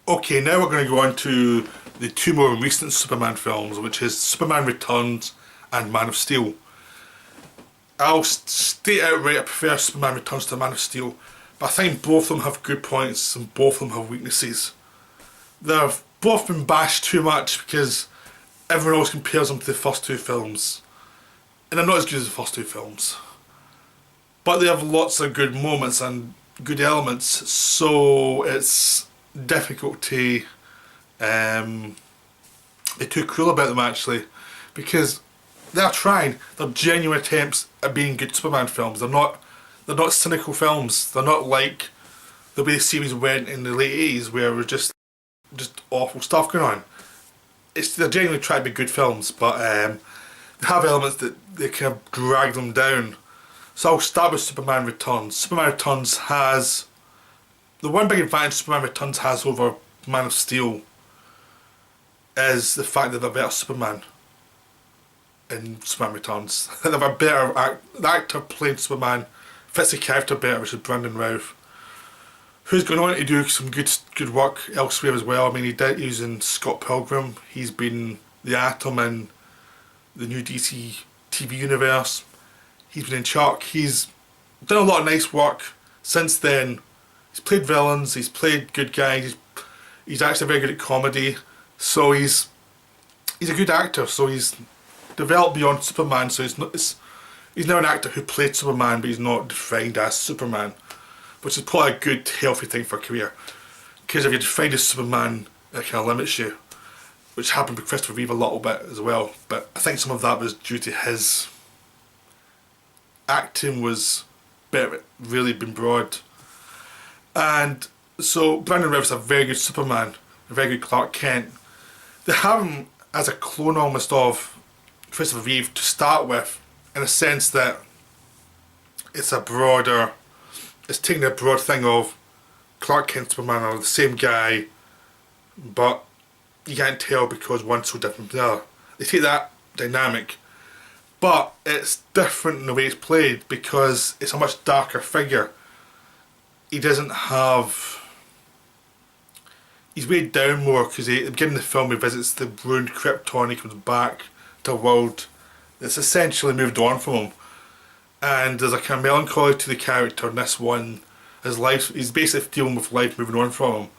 Okay, now we're going to go on to the two more recent Superman films, which is Superman Returns and Man of Steel. I'll state outright I prefer Superman Returns to Man of Steel, but I think both of them have good points and both of them have weaknesses. They've both been bashed too much because everyone else compares them to the first two films, and they're not as good as the first two films. But they have lots of good moments and good elements, so it's difficult to be too cruel about them actually, because they're trying. They're genuine attempts at being good Superman films. They're not cynical films. They're not like the way the series went in the late 80s where it was just awful stuff going on. They're genuinely trying to be good films, but they have elements that they kind of drag them down. So I'll start with Superman Returns. Superman Returns has the one big advantage Superman Returns has over Man of Steel is the fact that they're better Superman in Superman Returns. They have a better the actor playing Superman fits the character better, which is Brandon Routh, who's going on to do some good work elsewhere as well. I mean, he was in Scott Pilgrim. He's been the Atom in the new DC TV universe. He's been in Chuck. He's done a lot of nice work since then. He's played villains. He's played good guys. He's actually very good at comedy. So he's a good actor. So he's developed beyond Superman. So he's now an actor who played Superman, but he's not defined as Superman, which is probably a good, healthy thing for a career. Because if you're defined as Superman, it kind of limits you, which happened with Christopher Reeve a little bit as well. But I think some of that was due to his acting was really been broad. And so Brandon Routh's a very good Superman, a very good Clark Kent. They have him as a clone almost of Christopher Reeve to start with, in a sense that it's taking a broad thing of Clark Kent and Superman are the same guy, but you can't tell because one's so different from the other. They take that dynamic, but it's different in the way it's played because it's a much darker figure. He doesn't have... He's weighed down more because at the beginning of the film he visits the ruined Krypton. He comes back to a world that's essentially moved on from him. And there's a kind of melancholy to the character in this one. His life, he's basically dealing with life moving on from him,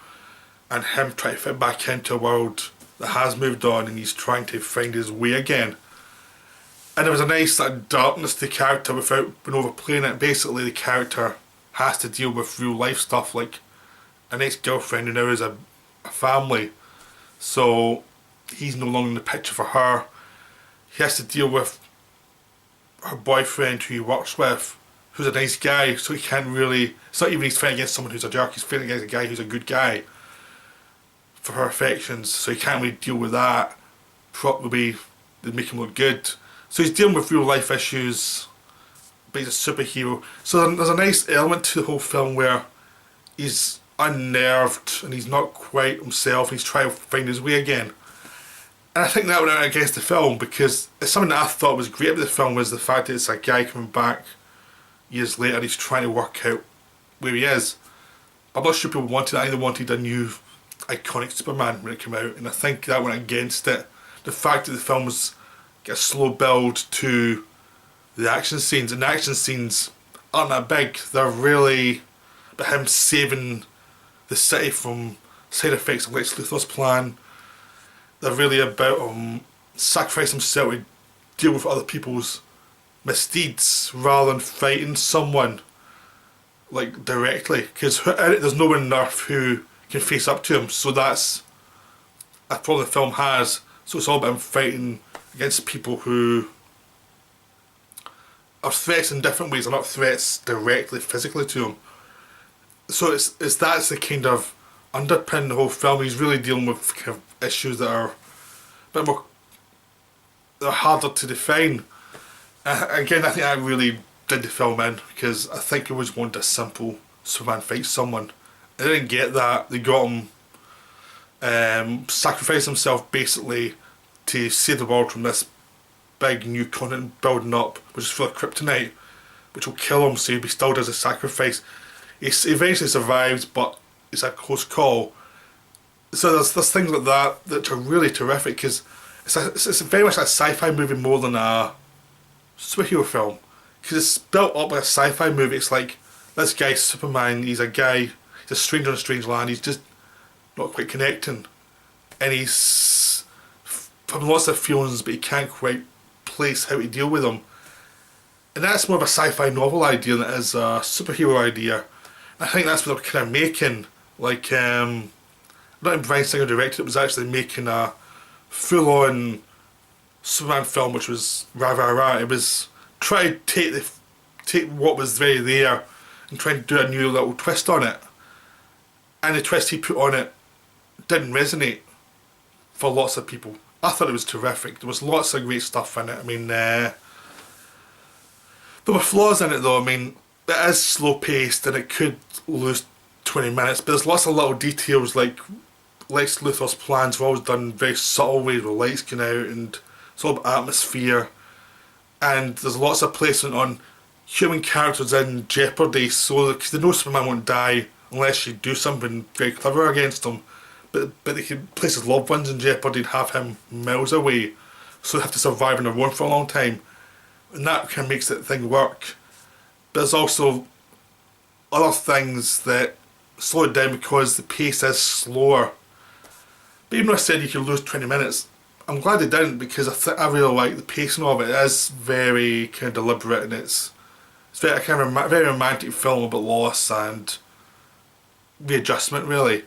and him trying to fit back into a world that has moved on, and he's trying to find his way again. And there was a nice sort of darkness to the character without being overplaying it. Basically the character has to deal with real life stuff, like an ex-girlfriend who now has a family, so he's no longer in the picture for her. He has to deal with her boyfriend who he works with, who's a nice guy, so he can't really... It's not even he's fighting against someone who's a jerk, he's fighting against a guy who's a good guy for her affections, so he can't really deal with that properly. They make him look good. So he's dealing with real life issues, but he's a superhero. So there's a nice element to the whole film where he's unnerved and he's not quite himself, and he's trying to find his way again. And I think that went out against the film, because it's something that I thought was great about the film was the fact that it's a guy coming back years later and he's trying to work out where he is. I'm not sure people wanted that. I think they wanted a new iconic Superman when it came out, and I think that went against it. The fact that the film was a slow build to the action scenes, and the action scenes aren't that big. They're really about him saving the city from side effects of Lex Luthor's plan. They're really about sacrificing himself to deal with other people's misdeeds rather than fighting someone like directly, because there's no one on Earth who can face up to him. So that's a problem the film has. So it's all about him fighting against people who are threats in different ways. They're not threats directly, physically to him. So that's the kind of underpin the whole film. He's really dealing with kind of issues that are a bit more, they're harder to define. Again, I think I really did the film in, because I think it was wanted a simple Superman fight someone. They didn't get that. They got him sacrifice himself basically to save the world from this big new continent building up, which is full of kryptonite, which will kill him, so he still does a sacrifice. He eventually survives, but it's a close call. So there's things like that that are really terrific because it's very much like a sci-fi movie more than a superhero film, because it's built up like a sci-fi movie. It's like this guy Superman. He's a guy. He's a stranger in a strange land. He's just not quite connecting, and he's having lots of feelings, but he can't quite place how to deal with them. And that's more of a sci-fi novel idea than it is a superhero idea. I think that's what they're kind of making. Like, not in Bryan Singer directed, it was actually making a full-on Superman film, which was rah rah rah. It was trying to take what was very there and trying to do a new little twist on it. And the twist he put on it didn't resonate for lots of people. I thought it was terrific. There was lots of great stuff in it. I mean, there were flaws in it though. I mean, it is slow paced and it could lose 20 minutes, but there's lots of little details like Lex Luthor's plans were always done very subtle ways where lights going out, and it's all about atmosphere, and there's lots of placement on human characters in jeopardy, so because they know Superman won't die unless you do something very clever against him, but they can place his loved ones in jeopardy and have him miles away, so they have to survive on their own for a long time, and that kind of makes that thing work. But there's also other things that slow it down because the pace is slower. But even though I said you could lose 20 minutes, I'm glad they didn't, because I really like the pacing of it. It is very kind of deliberate, and it's very kind of very romantic film about loss and readjustment, really.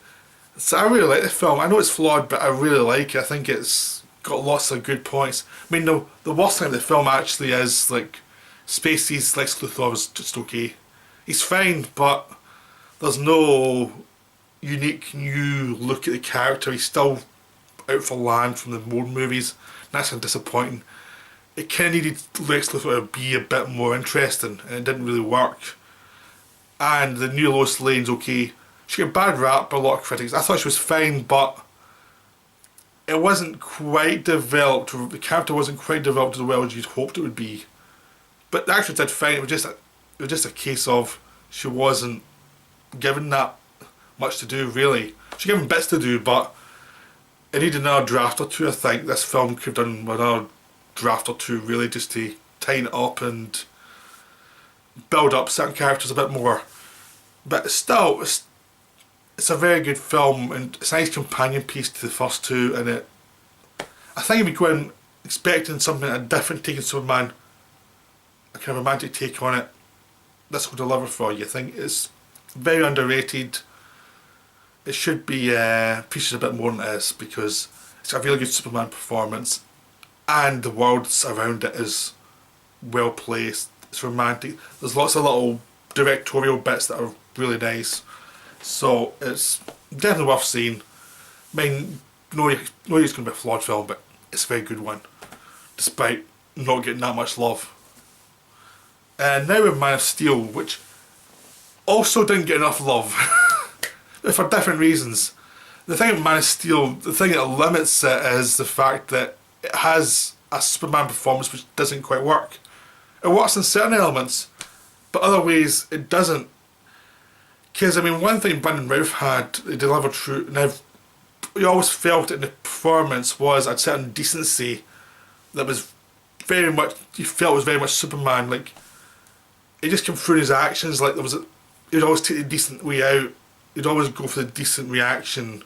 So I really like the film. I know it's flawed, but I really like it. I think it's got lots of good points. I mean, the worst thing of the film actually is like Spacey's Lex Luthor was just okay. He's fine, but there's no unique new look at the character. He's still out for land from the old movies, and that's kind of disappointing. It kind of needed Lex Luthor to be a bit more interesting, and it didn't really work. And the new Lois Lane's okay. She got a bad rap by a lot of critics. I thought she was fine, but it wasn't quite developed. The character wasn't quite developed as well as you'd hoped it would be. But the actress did fine. It was just a case of she wasn't given that much to do, really. She given bits to do, but it needed another draft or two. I think this film could have done another draft or two, really, just to tighten it up and build up certain characters a bit more. But still, it's a very good film, and it's a nice companion piece to the first two. And I think if you go in expecting something, a different take on Superman, a kind of romantic take on it, this will deliver for you. I think it's very underrated. It should be featured a bit more than it is, because it's a really good Superman performance, and the world around it is well placed. It's romantic. There's lots of little directorial bits that are really nice, so it's definitely worth seeing. I mean, no, it's going to be a flawed film, but it's a very good one, despite not getting that much love. And now with Man of Steel, which also didn't get enough love. For different reasons. The thing with Man of Steel, the thing that limits it is the fact that it has a Superman performance which doesn't quite work. It works in certain elements, but other ways it doesn't. Because, I mean, one thing Brandon Routh had, they delivered through, and you always felt in the performance was a certain decency that was very much, you felt was very much Superman. Like, it just came through in his actions, like he'd always take the decent way out. He'd always go for the decent reaction.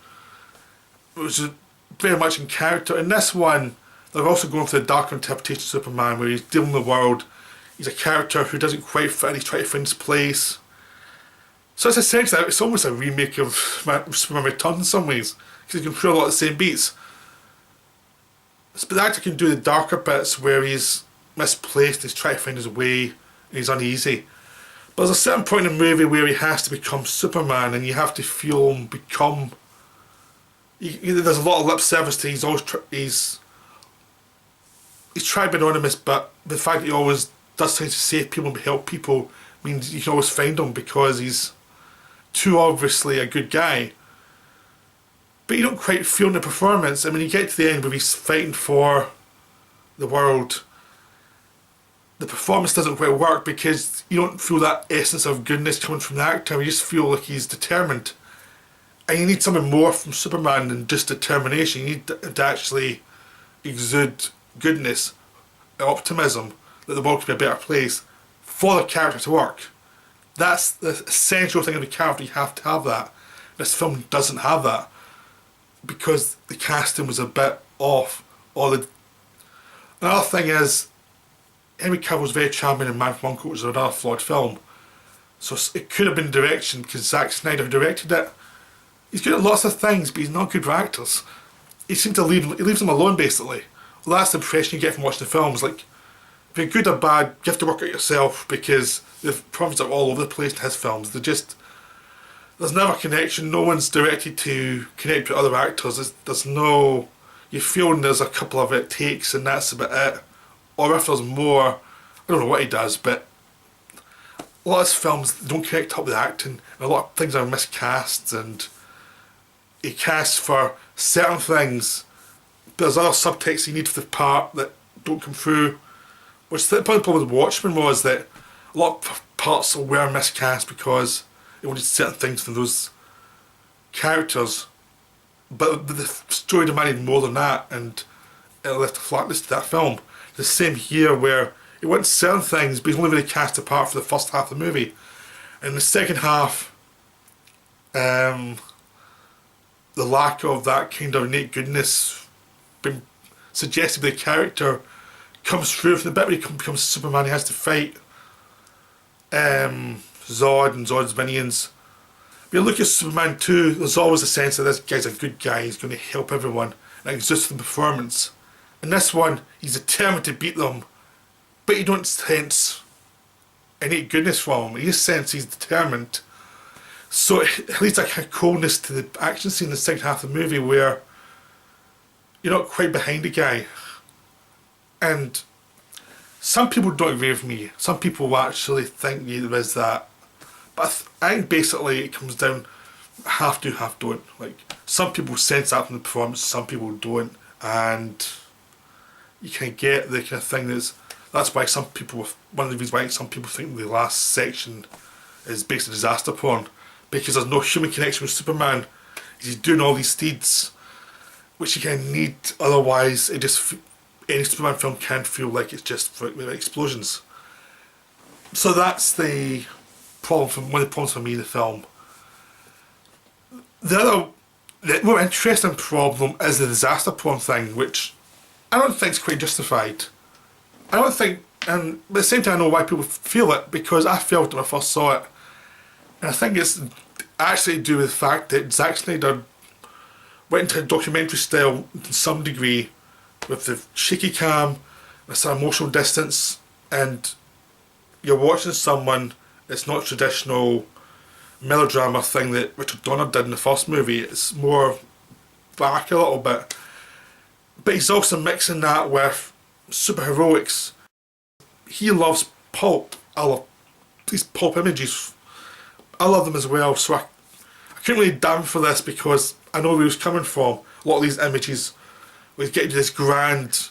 It was just very much in character. In this one, they're also going for the darker interpretation of Superman, where he's dealing with the world. He's a character who doesn't quite fit, and he's trying to find his place. So it's essentially, it's almost a remake of Superman Returns in some ways, because he can throw a lot of the same beats. But the actor can do the darker bits where he's misplaced, he's trying to find his way, and he's uneasy. But there's a certain point in the movie where he has to become Superman, and you have to feel him become. There's a lot of lip service to he's trying to be anonymous, but the fact that he always does things to save people and help people means you can always find him, because he's too obviously a good guy. But you don't quite feel in the performance. I mean, you get to the end where he's fighting for the world. The performance doesn't quite work because you don't feel that essence of goodness coming from the actor. You just feel like he's determined. And you need something more from Superman than just determination. You need to actually exude goodness, optimism, that the world could be a better place for the character to work. That's the essential thing of the character. You have to have that. This film doesn't have that because the casting was a bit off. Another thing is, Henry Cavill's very charming in Man from U.N.C.L.E., which is another flawed film. So it could have been direction because Zack Snyder directed it. He's good at lots of things, but he's not good for actors. He seems to leaves them alone basically. Well, that's the impression you get from watching the films. Like, if you're good or bad, you have to work it yourself because the problems are all over the place in his films. There's never a connection. No one's directed to connect with other actors. There's no. You feel there's a couple of takes and that's about it. Or if there's more, I don't know what he does, but a lot of his films don't connect up with acting. And a lot of things are miscast, and he casts for certain things, but there's other subtext you need for the part that don't come through. Which the problem with Watchmen was that a lot of parts were miscast because it wanted certain things from those characters, but the story demanded more than that, and it left a flatness to that film. The same here, where it wants certain things, but he's only really cast a part for the first half of the movie. And the second half, the lack of that kind of innate goodness being suggested by the character comes through from the bit where he becomes Superman. He has to fight Zod and Zod's minions. When you look at Superman 2, there's always a sense that this guy's a good guy, he's going to help everyone, and it exists in the performance. In this one, he's determined to beat them, but you don't sense any goodness from him. You just sense he's determined. So it leads that kind of coldness to the action scene in the second half of the movie where you're not quite behind the guy. And some people don't agree with me. Some people actually think there is that. But I think basically it comes down half do, half don't. Like, some people sense that from the performance, some people don't. And you can get the kind of thing that's why some people, one of the reasons why some people think the last section is basically a disaster porn, because there's no human connection with Superman. He's doing all these deeds which you kind of need, otherwise it just, any Superman film can feel like it's just for explosions. So that's the problem, one of the problems for me in the film. The more interesting problem is the disaster porn thing, which I don't think is quite justified. I don't think, and at the same time I know why people feel it, because I felt it when I first saw it. And I think it's actually to do with the fact that Zack Snyder went into a documentary style to some degree, with the shaky cam, with some emotional distance, and you're watching someone, it's not traditional melodrama thing that Richard Donner did in the first movie. It's more back a little bit. But he's also mixing that with superheroics. He loves pulp. I love these pulp images. I love them as well, so I couldn't really damn for this because I know where he was coming from. A lot of these images was getting to this grand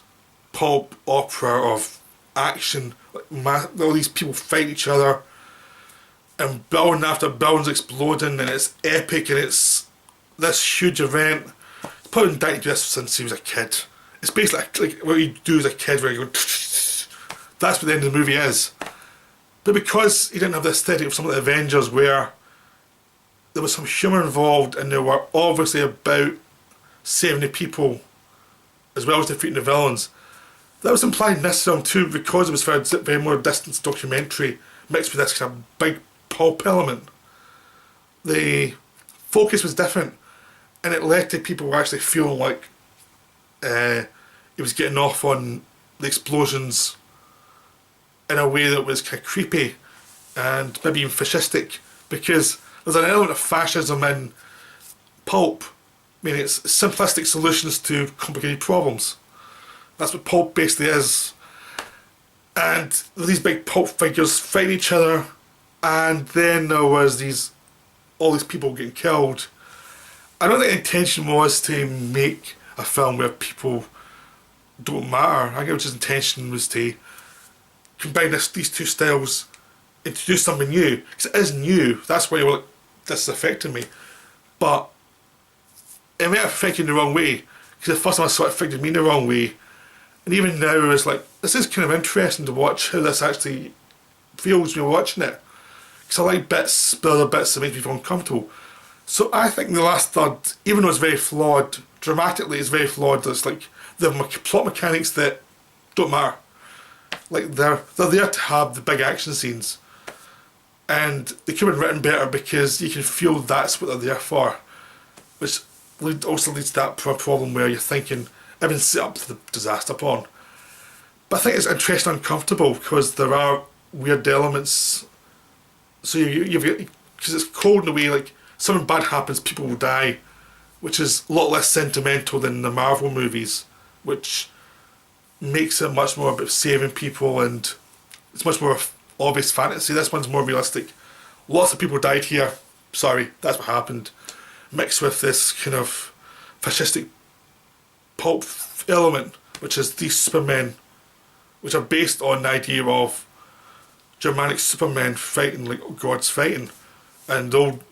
pulp opera of action, like all these people fight each other, and building after buildings exploding, and it's epic, and it's this huge event. He's probably been dying to do this since he was a kid. It's basically like what you do as a kid, where you go, that's what the end of the movie is. But because he didn't have the aesthetic of some of the Avengers, where there was some humour involved, and they were obviously about saving the people as well as defeating the villains, that was implied in this film too, because it was very more distance documentary mixed with this kind of big pulp element. The focus was different, and it led to people actually feeling like he was getting off on the explosions in a way that was kind of creepy and maybe even fascistic, because there's an element of fascism in pulp. I mean, it's simplistic solutions to complicated problems. That's what pulp basically is. And these big pulp figures fighting each other, and then there was all these people getting killed. I don't think the intention was to make a film where people don't matter. I think his intention was to combine these two styles and to do something new. Because it is new, that's why this is affecting me. But it might have affected me the wrong way, because the first time I saw it affected me the wrong way, and even now it's like, this is kind of interesting to watch how this actually feels when you're watching it, because I like bits, but other bits that make me feel uncomfortable. So I think the last third, even though it's very flawed, dramatically it's very flawed, it's like the plot mechanics that don't matter. Like they're there to have the big action scenes, and they could have been written better because you can feel that's what they're there for, which also leads to that problem where you're thinking everything's set up for the disaster porn. But I think it's interesting and uncomfortable because there are weird elements. So you've because it's cold in a way, like something bad happens, people will die, which is a lot less sentimental than the Marvel movies, which makes it much more about saving people, and it's much more obvious fantasy. This one's more realistic. Lots of people died here. Sorry, that's what happened. Mixed with this kind of fascistic pulp element, which is these Supermen, which are based on the idea of Germanic Supermen fighting like gods fighting, and old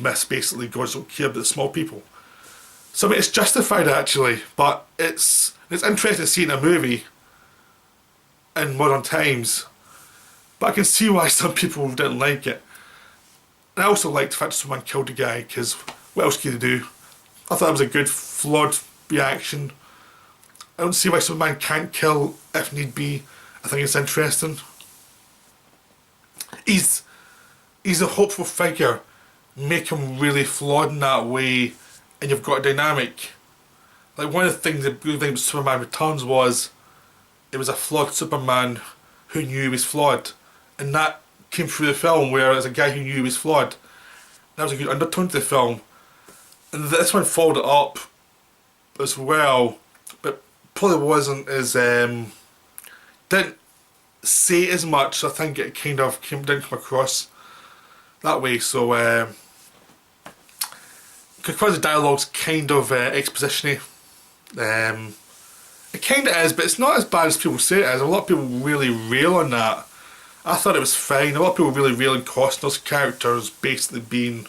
myths basically, gods don't care about the small people. So I mean, it's justified actually, but it's interesting to see in a movie in modern times. But I can see why some people didn't like it. And I also liked the fact that someone killed the guy, because what else could you do? I thought it was a good, flawed reaction. I don't see why Superman can't kill if need be. I think it's interesting. He's a hopeful figure. Make him really flawed in that way, and you've got a dynamic. Like one of the things that really about Superman Returns was it was a flawed Superman who knew he was flawed, and that came through the film where there's a guy who knew he was flawed. That was a good undertone to the film, and this one followed it up as well, but probably wasn't as didn't say as much. So I think it kind of didn't come across that way. So because the dialogue's kind of exposition-y. It kind of is, but it's not as bad as people say it is. A lot of people really rail on that. I thought it was fine. A lot of people really rail on Costner's characters basically being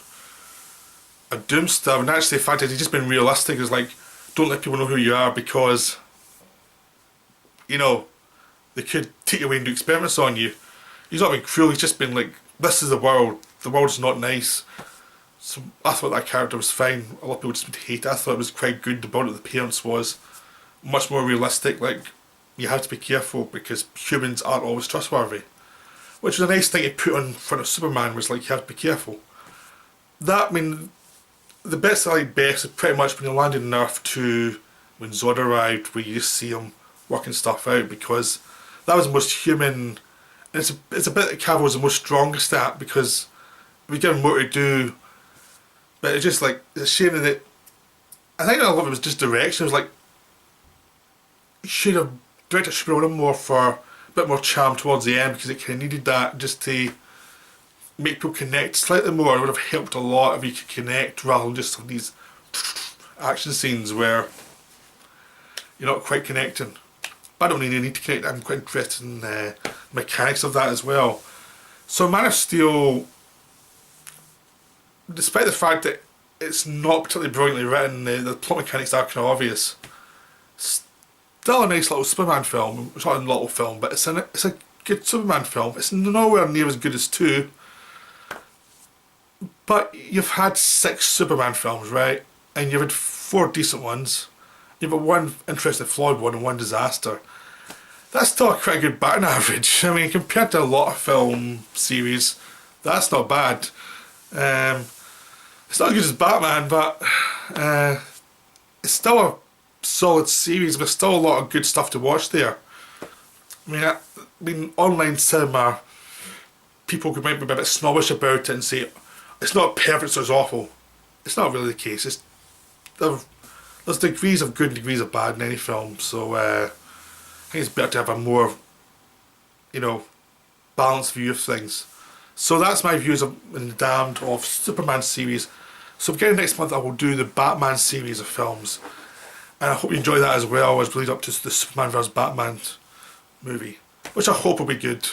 a doomster, and actually the fact is he's just been realistic. It's like, don't let people know who you are because, you know, they could take you away and do experiments on you. He's not been cruel, he's just been like, this is the world's not nice. So I thought that character was fine. A lot of people just would hate it. I thought it was quite good. The bond of the parents was much more realistic. Like, you have to be careful because humans aren't always trustworthy. Which was a nice thing to put in front of Superman, was like, you have to be careful. That, I mean, the bits I like best is pretty much when he landed on Earth to when Zod arrived, where you just see him working stuff out, because that was the most human, and it's a bit that Cavill's the most strongest at, because we give him more to do, but it's just like, it's a shame that, I think a lot of it was just direction. It was like, director should have done more for a bit more charm towards the end, because it kind of needed that just to make people connect slightly more. It would have helped a lot if you could connect rather than just have these action scenes where you're not quite connecting. But I don't really need to connect. I'm quite interested in the mechanics of that as well. So Man of Steel, despite the fact that it's not particularly brilliantly written, the plot mechanics are kind of obvious, still a nice little Superman film. It's not a little film, but it's a good Superman film. It's nowhere near as good as 2. But you've had 6 Superman films, right? And you've had 4 decent ones. You've got 1 interesting flawed one and 1 disaster. That's still a quite good batting average. I mean, compared to a lot of film series, that's not bad. It's not as good as Batman, but it's still a solid series. There's still a lot of good stuff to watch there. I mean, online cinema, people might be a bit snobbish about it and say it's not perfect, so it's awful. It's not really the case. There's degrees of good and degrees of bad in any film, so I think it's better to have a more, balanced view of things. So that's my views of The Damned of Superman series. So beginning next month I will do the Batman series of films, and I hope you enjoy that as well as we lead up to the Superman vs Batman movie, which I hope will be good.